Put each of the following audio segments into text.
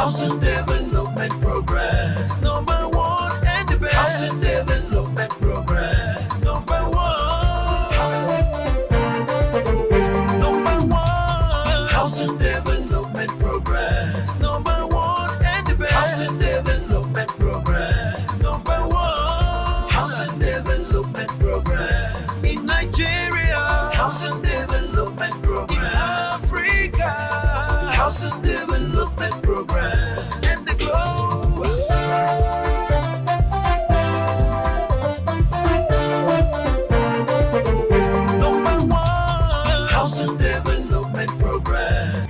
Housing Development Program. It's number one and the best. Housing Development Program. Number one. Number one. Housing Development Program. It's number one and the best. Housing Development Program. Number one. Housing Development Program. In Nigeria. Housing Development Program. In Africa. Housing Development Program. And the globe. Number one. Housing Development Program.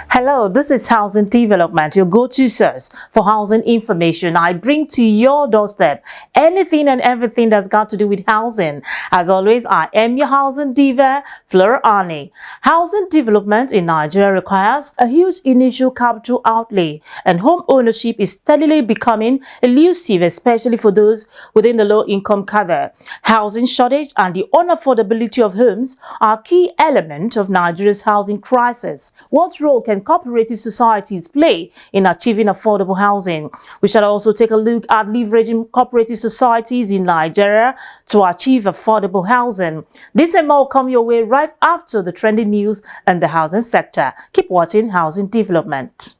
Hello, this is Housing Development, your go-to source for housing information. I bring to your doorstep anything and everything that's got to do with housing. As always, I am your housing diva, Flora Ani. Housing development in Nigeria requires a huge initial capital outlay, and home ownership is steadily becoming elusive, especially for those within the low-income cadre. Housing shortage and the unaffordability of homes are key elements of Nigeria's housing crisis. What role can cooperative societies play in achieving affordable housing? We shall also take a look at leveraging cooperative societies in Nigeria to achieve affordable housing. This and more come your way right after the trending news in the housing sector. Keep watching Housing Development.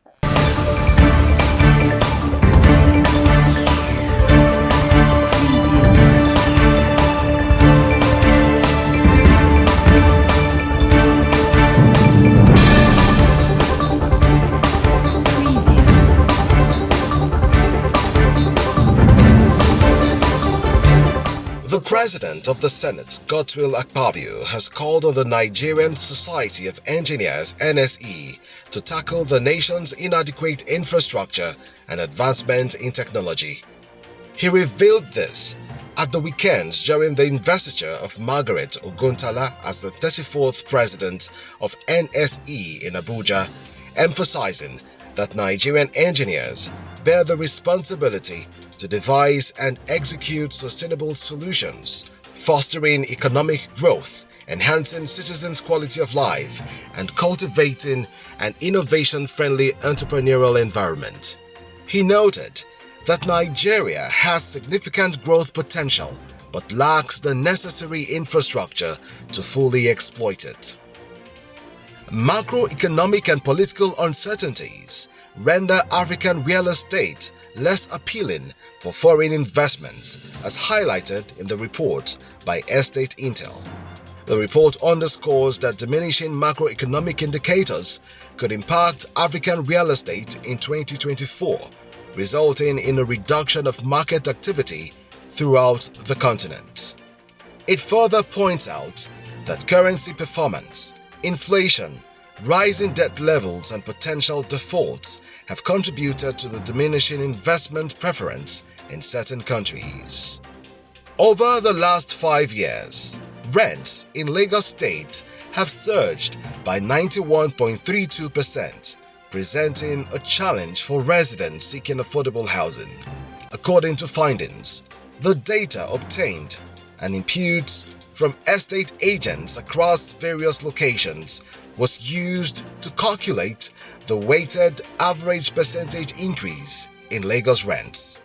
The President of the Senate, Godswill Akpabio, has called on the Nigerian Society of Engineers (NSE) to tackle the nation's inadequate infrastructure and advancement in technology. He revealed this at the weekend during the investiture of Margaret Oguntala as the 34th President of NSE in Abuja, emphasizing that Nigerian engineers bear the responsibility to devise and execute sustainable solutions, fostering economic growth, enhancing citizens' quality of life, and cultivating an innovation-friendly entrepreneurial environment. He noted that Nigeria has significant growth potential but lacks the necessary infrastructure to fully exploit it. Macroeconomic and political uncertainties render African real estate less appealing for foreign investments, as highlighted in the report by Estate Intel. The report underscores that diminishing macroeconomic indicators could impact African real estate in 2024, resulting in a reduction of market activity throughout the continent. It further points out that currency performance, inflation, rising debt levels and potential defaults have contributed to the diminishing investment preference in certain countries. Over the last 5 years, rents in Lagos State have surged by 91.32%, presenting a challenge for residents seeking affordable housing. According to findings, the data obtained and inputs from estate agents across various locations was used to calculate the weighted average percentage increase in Lagos rents.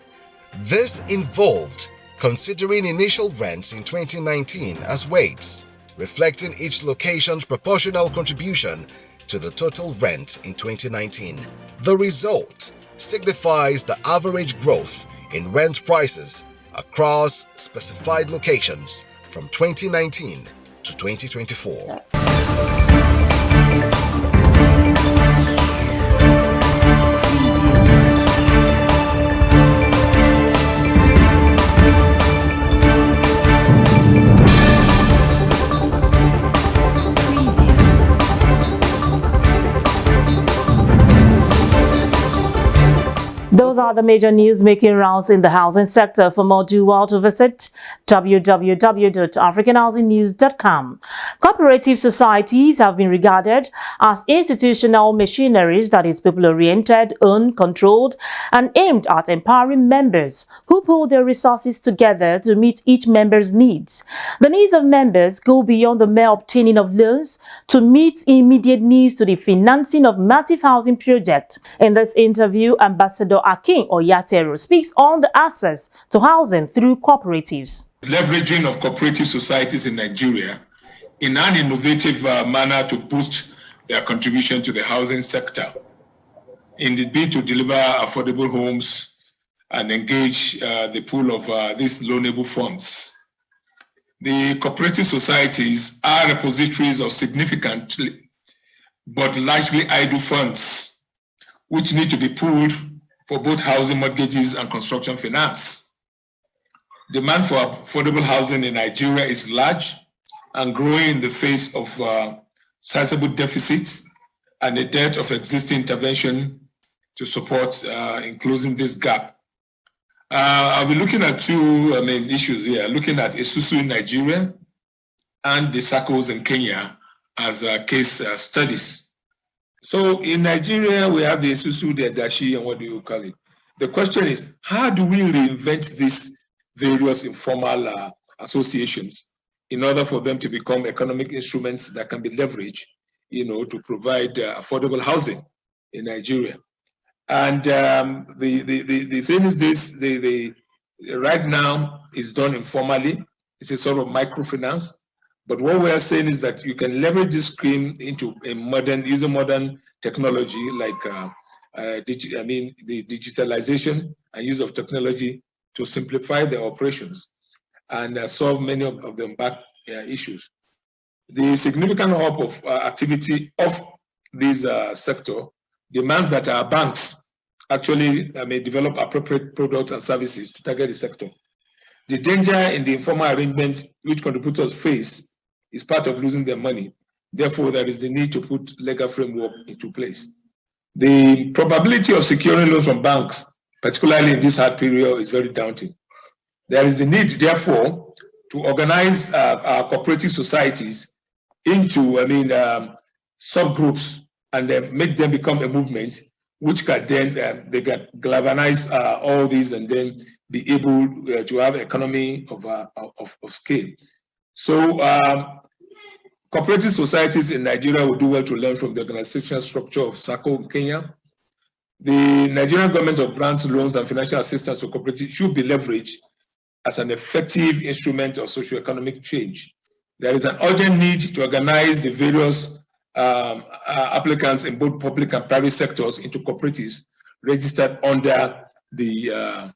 This involved considering initial rents in 2019 as weights, reflecting each location's proportional contribution to the total rent in 2019. The result signifies the average growth in rent prices across specified locations from 2019 to 2024. Those Those are the major news making rounds in the housing sector. For more, do well to visit www.africanhousingnews.com. Cooperative societies have been regarded as institutional machineries that is people-oriented, owned, controlled, and aimed at empowering members who pool their resources together to meet each member's needs. The needs of members go beyond the mere obtaining of loans to meet immediate needs to the financing of massive housing projects. In this interview, Ambassador Akin Oyatero speaks on the access to housing through cooperatives. Leveraging of cooperative societies in Nigeria in an innovative manner to boost their contribution to the housing sector in the bid to deliver affordable homes and engage the pool of these loanable funds. The cooperative societies are repositories of significant but largely idle funds which need to be pooled for both housing mortgages and construction finance. Demand for affordable housing in Nigeria is large and growing in the face of sizable deficits and the dearth of existing intervention to support in closing this gap. I'll be looking at two main issues here, looking at Isusu in Nigeria and the SACCOs in Kenya as case studies. So in Nigeria, we have the Isusu, the Adashi, and what do you call it? The question is, how do we reinvent these various informal associations in order for them to become economic instruments that can be leveraged, to provide affordable housing in Nigeria? And the thing is this, right now it's done informally. It's a sort of microfinance. But what we are saying is that you can leverage this scheme into using modern technology like the digitalization and use of technology to simplify their operations and solve many of them back issues. The significant hub of activity of this sector demands that our banks actually develop appropriate products and services to target the sector. The danger in the informal arrangement which contributors face is part of losing their money. Therefore, there is the need to put legal framework into place. The probability of securing loans from banks, particularly in this hard period, is very daunting. There is a need, therefore, to organize our cooperative societies into, subgroups and then make them become a movement, which can then they can galvanize all these and then be able to have economy of scale. So cooperative societies in Nigeria will do well to learn from the organizational structure of SACCO in Kenya. The Nigerian government of grants, loans, and financial assistance to cooperatives should be leveraged as an effective instrument of socio-economic change. There is an urgent need to organize the various applicants in both public and private sectors into cooperatives registered under the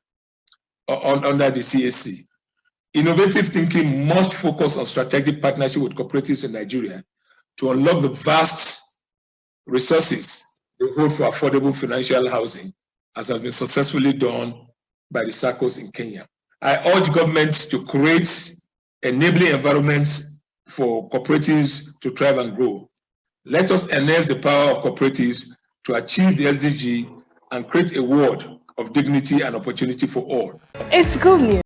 CAC. Innovative thinking must focus on strategic partnership with cooperatives in Nigeria to unlock the vast resources they hold for affordable financial housing, as has been successfully done by the SACCOs in Kenya. I urge governments to create enabling environments for cooperatives to thrive and grow. Let us enhance the power of cooperatives to achieve the SDG and create a world of dignity and opportunity for all. It's good news.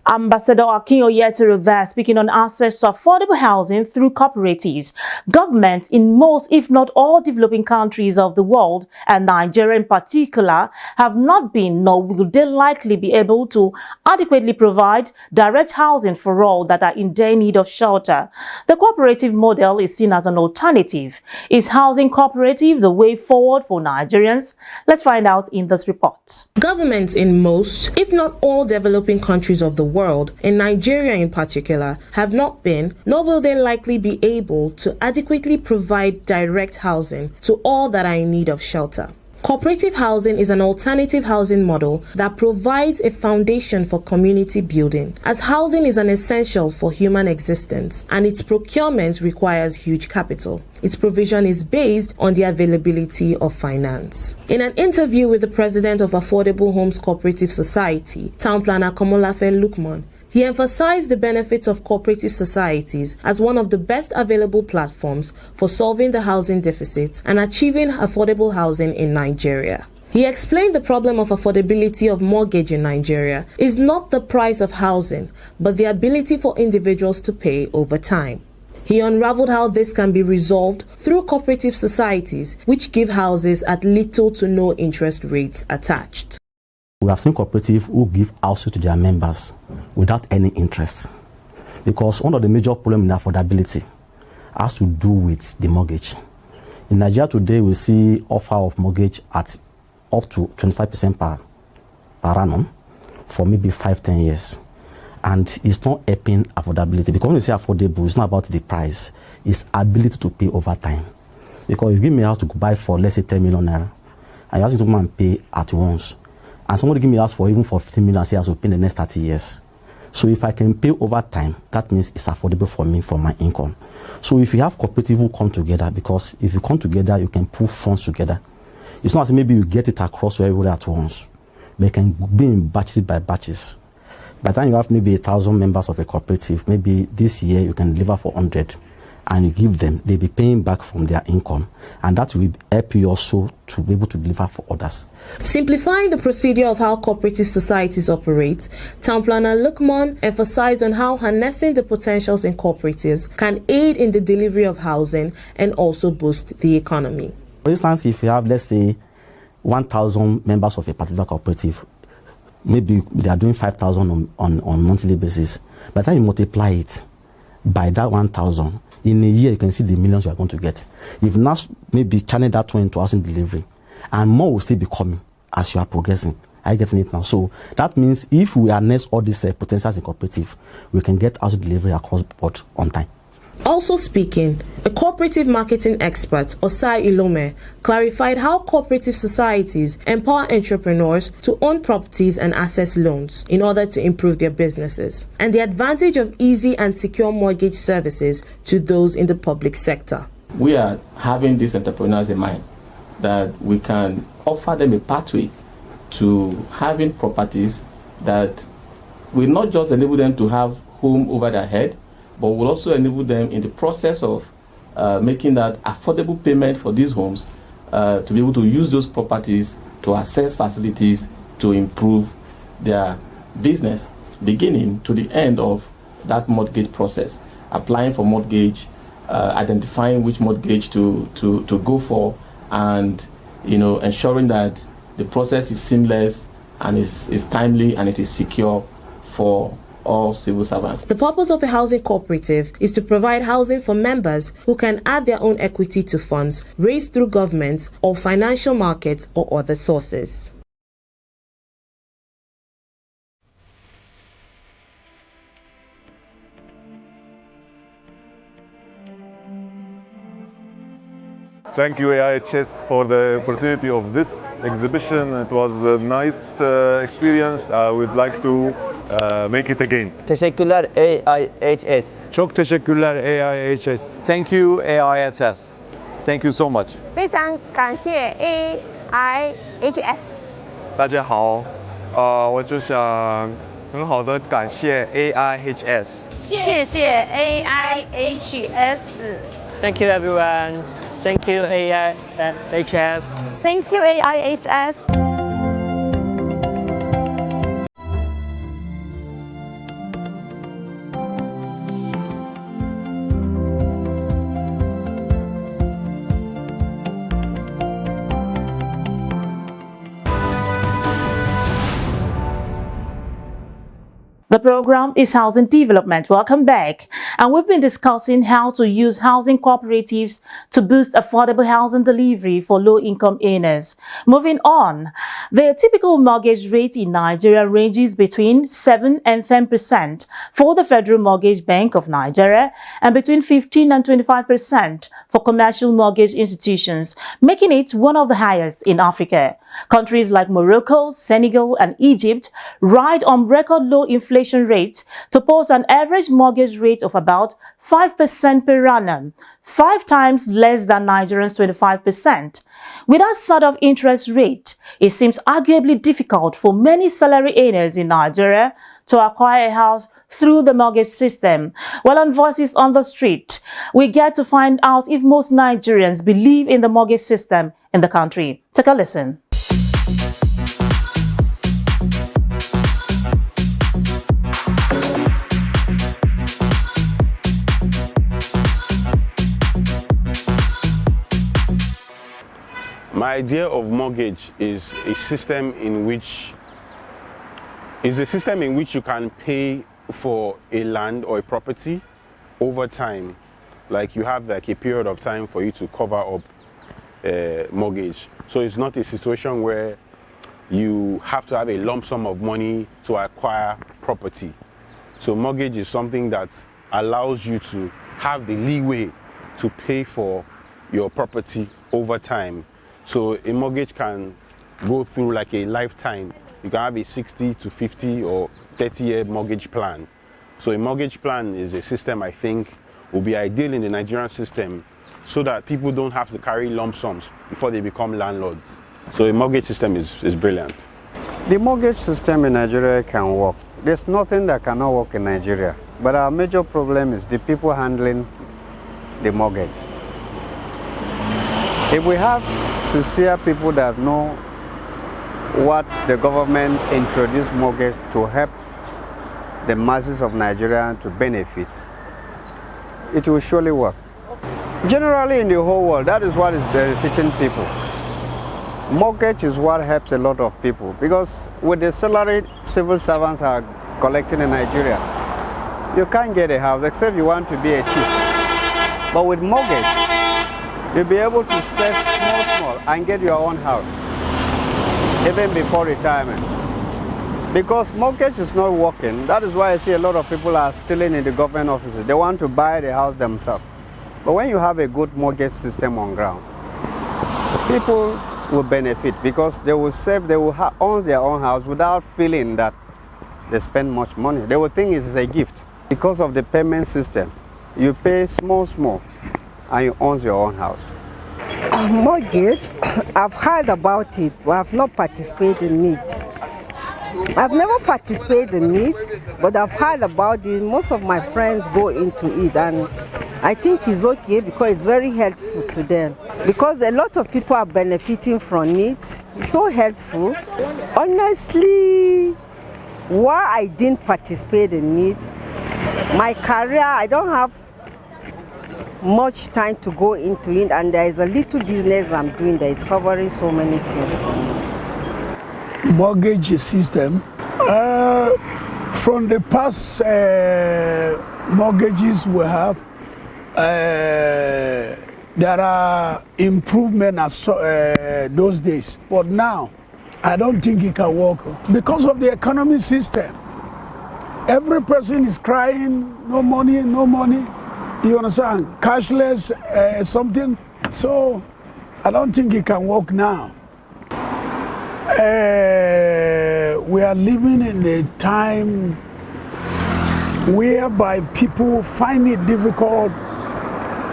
Ambassador Akin Oyatero there speaking on access to affordable housing through cooperatives. Governments in most, if not all, developing countries of the world, and Nigeria in particular, have not been nor will they likely be able to adequately provide direct housing for all that are in dire need of shelter. The cooperative model is seen as an alternative. Is housing cooperative the way forward for Nigerians? Let's find out in this report. Governments in most, if not all, developing countries of the world world, in Nigeria in particular, have not been, nor will they likely be able to adequately provide direct housing to all that are in need of shelter. Cooperative housing is an alternative housing model that provides a foundation for community building, as housing is an essential for human existence and its procurement requires huge capital. Its provision is based on the availability of finance. In an interview with the president of Affordable Homes Cooperative Society, Town Planner Komolafe Lukman, he emphasized the benefits of cooperative societies as one of the best available platforms for solving the housing deficit and achieving affordable housing in Nigeria. He explained the problem of affordability of mortgage in Nigeria is not the price of housing, but the ability for individuals to pay over time. He unraveled how this can be resolved through cooperative societies, which give houses at little to no interest rates attached. We have seen cooperatives who give houses to their members without any interest, because one of the major problems in affordability has to do with the mortgage. In Nigeria today, we see offer of mortgage at up to 25% per annum for maybe 5-10 years. And it's not helping affordability, because when we say affordable, it's not about the price, it's ability to pay over time. Because if you give me a house to buy for, let's say, 10 million naira, and you ask me to come and pay at once, and somebody give me a house for even for 15 million, say I have to pay in the next 30 years. So if I can pay over time, that means it's affordable for me, for my income. So if you have cooperative who come together, because if you come together, you can pull funds together. It's not as maybe you get it across everywhere at once, but it can be in batches by batches. By the time you have maybe 1,000 members of a cooperative, maybe this year you can deliver for 100, and you give them, they'll be paying back from their income, and that will help you also to be able to deliver for others. Simplifying the procedure of how cooperative societies operate, Town Planner Lukman emphasized on how harnessing the potentials in cooperatives can aid in the delivery of housing and also boost the economy. For instance, if you have, let's say, 1,000 members of a particular cooperative, maybe they are doing 5,000 on monthly basis. By the time you multiply it by that 1,000, in a year you can see the millions you are going to get. If now maybe channel that one into housing delivery, and more will still be coming as you are progressing. I get it now. So that means if we harness all these potentials in cooperative, we can get housing delivery across the board on time. Also speaking, a cooperative marketing expert, Osai Ilome, clarified how cooperative societies empower entrepreneurs to own properties and access loans in order to improve their businesses, and the advantage of easy and secure mortgage services to those in the public sector. We are having these entrepreneurs in mind, that we can offer them a pathway to having properties that will not just enable them to have home over their head, but will also enable them in the process of making that affordable payment for these homes to be able to use those properties to access facilities to improve their business, beginning to the end of that mortgage process, applying for mortgage, identifying which mortgage to go for, and ensuring that the process is seamless and is timely and it is secure for all civil servants. The purpose of a housing cooperative is to provide housing for members who can add their own equity to funds raised through governments or financial markets or other sources. Thank you, AIHS, for the opportunity of this exhibition. It was a nice experience. I would like to make it again. Teşekkürler AIHS. Çok teşekkürler AIHS. Thank you AIHS. Thank you so much. 非常感谢 AIHS。大家好，我就想很好的感谢 AIHS。谢谢 AIHS。Thank you everyone. Thank you AIHS. Thank you AIHS. The program is Housing Development. Welcome back. And we've been discussing how to use housing cooperatives to boost affordable housing delivery for low-income earners. Moving on, the typical mortgage rate in Nigeria ranges between 7 and 10% for the Federal Mortgage Bank of Nigeria and between 15 and 25% for commercial mortgage institutions, making it one of the highest in Africa. Countries like Morocco, Senegal, and Egypt ride on record low inflation rates to post an average mortgage rate of about 5% per annum, 5 times less than Nigeria's 25%. With that sort of interest rate, it seems arguably difficult for many salary earners in Nigeria to acquire a house through the mortgage system. Well, on Voices on the Street, we get to find out if most Nigerians believe in the mortgage system in the country. Take a listen. My idea of mortgage is a system in which you can pay for a land or a property over time. Like you have like a period of time for you to cover up mortgage. So it's not a situation where you have to have a lump sum of money to acquire property. So mortgage is something that allows you to have the leeway to pay for your property over time. So a mortgage can go through like a lifetime. You can have a 60 to 50 or 30-year mortgage plan. So a mortgage plan is a system I think will be ideal in the Nigerian system so that people don't have to carry lump sums before they become landlords. So a mortgage system is brilliant. The mortgage system in Nigeria can work. There's nothing that cannot work in Nigeria. But our major problem is the people handling the mortgage. If we have sincere people that know what the government introduced mortgage to help the masses of Nigeria to benefit, it will surely work. Generally in the whole world, that is what is benefiting people. Mortgage is what helps a lot of people because with the salary civil servants are collecting in Nigeria, you can't get a house except you want to be a thief. But with mortgage, you'll be able to save small and get your own house, even before retirement. Because mortgage is not working, that is why I see a lot of people are stealing in the government offices. They want to buy the house themselves. But when you have a good mortgage system on ground, people will benefit because they will save, they will own their own house without feeling that they spend much money. They will think it's a gift. Because of the payment system, you pay small, and you own your own house. Mortgage, I've heard about it, but I've not participated in it. I've never participated in it, but I've heard about it. Most of my friends go into it, and I think it's okay because it's very helpful to them. Because a lot of people are benefiting from it. It's so helpful. Honestly, why I didn't participate in it, my career, I don't have much time to go into it, and there is a little business I'm doing that is covering so many things for me. Mortgage system, from the past mortgages we have, there are improvements those days, but now I don't think it can work because of the economic system. Every person is crying, no money, no money. You understand? Cashless something. So I don't think it can work now. We are living in a time whereby people find it difficult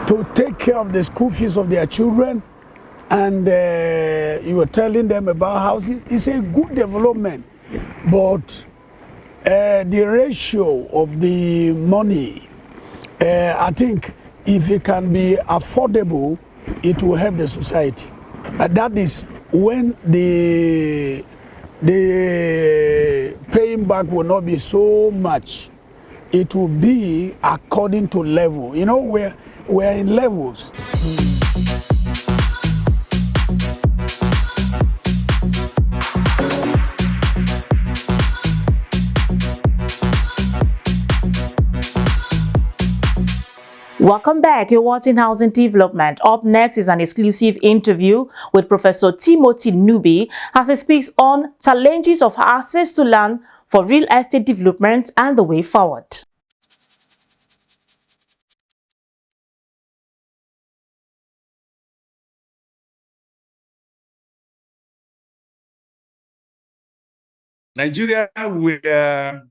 to take care of the school fees of their children, and you were telling them about housing. It's a good development, but the ratio of the money, I think if it can be affordable, it will help the society. And that is when the paying back will not be so much. It will be according to level. You know, we're in levels. Welcome back. You're watching Housing Development. Up next is an exclusive interview with Professor Timothy Nubi as he speaks on challenges of access to land for real estate development and the way forward. Nigeria, we are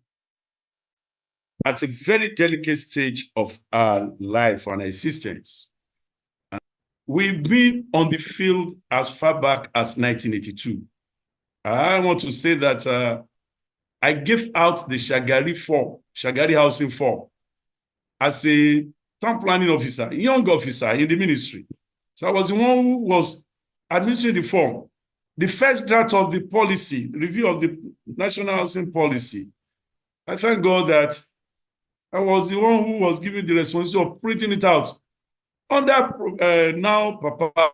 at a very delicate stage of our life and existence. We've been on the field as far back as 1982. I want to say that I gave out the Shagari Housing Form, as a town planning officer, young officer in the ministry. So I was the one who was administering the form. The first draft of the policy, review of the national housing policy, I thank God that I was the one who was given the responsibility of printing it out under now Papa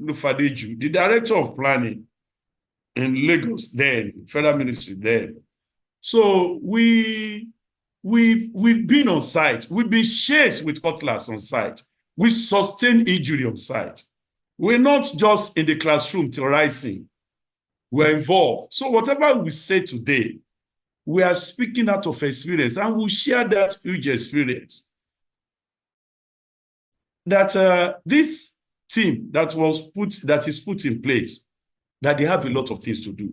Lufadeju, the director of planning in Lagos then, federal ministry then. So we've been on site. We've been chased with cutlass on site. We sustained injury on site. We're not just in the classroom terrorizing. We're involved. So whatever we say today, we are speaking out of experience, and we'll share that huge experience. That this team that is put in place, that they have a lot of things to do.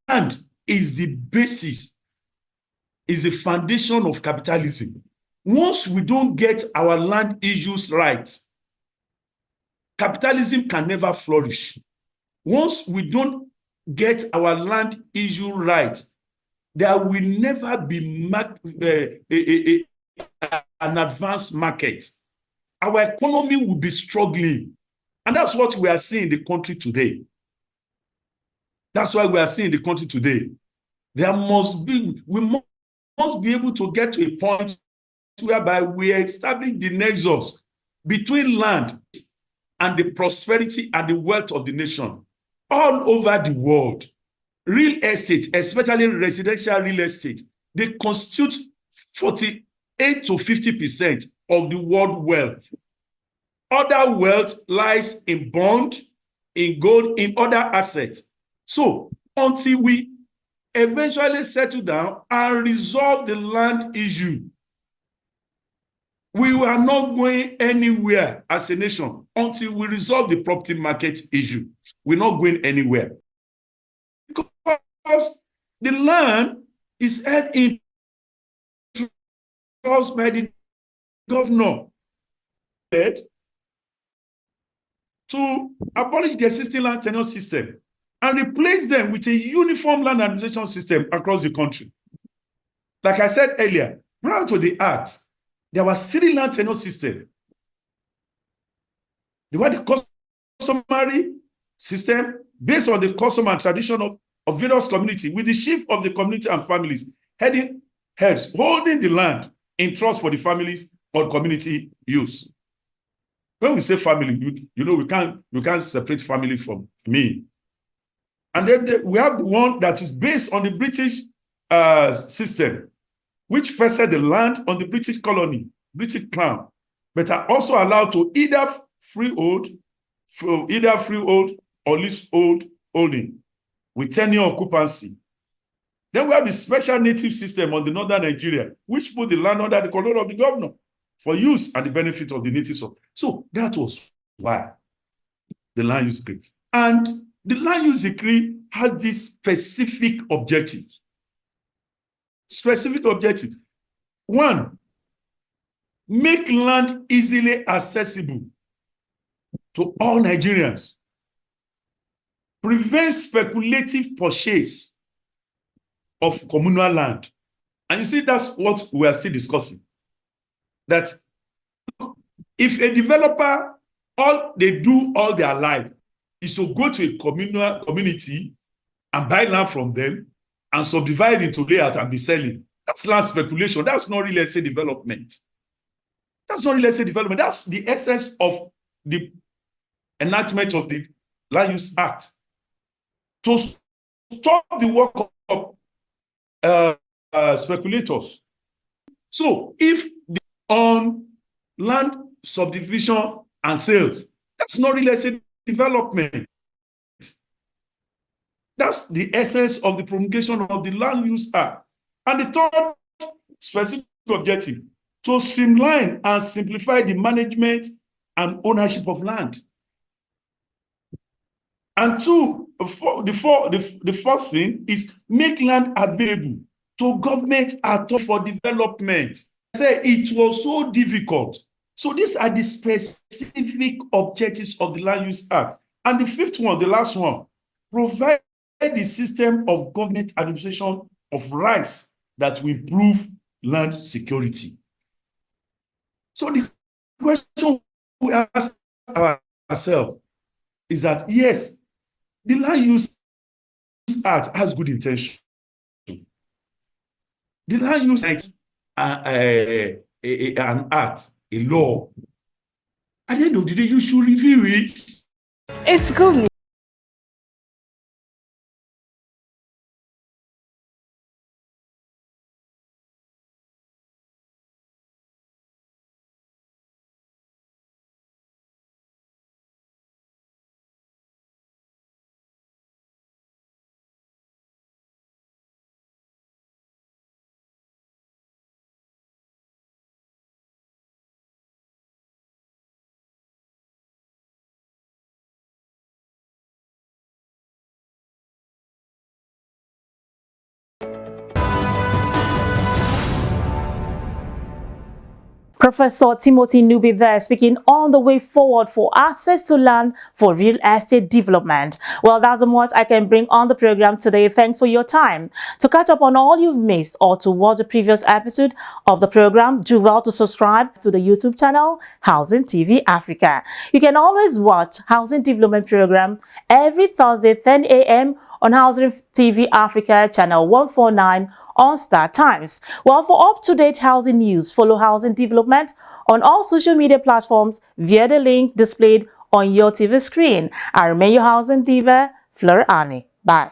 Land is the basis, is the foundation of capitalism. Once we don't get our land issues right, capitalism can never flourish. Once we don't get our land issue right, there will never be an advanced market. Our economy will be struggling. And that's what we are seeing in the country today. That's why we are seeing in the country today. We must be able to get to a point whereby we establish the nexus between land and the prosperity and the wealth of the nation all over the world. Real estate, especially residential real estate, they constitute 48 to 50% of the world wealth. Other wealth lies in bond, in gold, in other assets. So until we eventually settle down and resolve the land issue, we are not going anywhere as a nation until we resolve the property market issue. We're not going anywhere. Because the land is held in trust by the governor to abolish the existing land tenure system and replace them with a uniform land administration system across the country. Like I said earlier, prior to the Act, there were 3 land tenure systems. There were the customary system based on the custom and tradition of various communities, with the chief of the community and families holding the land in trust for the families or community use. When we say family, you know, we can't separate family from me. And then we have the one that is based on the British system, which vested the land on the British colony, British crown, but are also allowed to either freehold or leasehold holding with tenure occupancy. Then we have the special native system on the northern Nigeria, which put the land under the control of the governor for use and the benefit of the natives. So that was why the land use decree. And the land use decree has this specific objective. Specific objective. 1, make land easily accessible to all Nigerians. Prevent speculative purchase of communal land. And you see, that's what we are still discussing. That if a developer, all they do all their life is to go to a community and buy land from them and subdivide into layout and be selling, that's land speculation. That's not real estate development. That's not real estate development. That's the essence of the enactment of the Land Use Act. To stop the work of speculators. So if on land subdivision and sales, that's not real estate development. That's the essence of the promulgation of the Land Use Act. And the third specific objective, to streamline and simplify the management and ownership of land. And the fourth thing is make land available to government for development. I say it was so difficult. So these are the specific objectives of the Land Use Act. And the fifth one, the last one, provide the system of government administration of rights that will improve land security. So the question we ask ourselves is that, yes, the Land Use Act has good intention. The Land Use Act an act, a law. At the end of the day, you should review it. It's good. Professor Timothy Nubi there, speaking on the way forward for access to land for real estate development. Well, that's what I can bring on the program today. Thanks for your time. To catch up on all you've missed or to watch the previous episode of the program, do well to subscribe to the YouTube channel Housing TV Africa. You can always watch Housing Development program every Thursday 10 a.m. on Housing TV Africa channel 149 on Star Times. Well, for up-to-date housing news, follow Housing Development on all social media platforms via the link displayed on your TV screen. I remain your housing diva, Fleur Annie. Bye.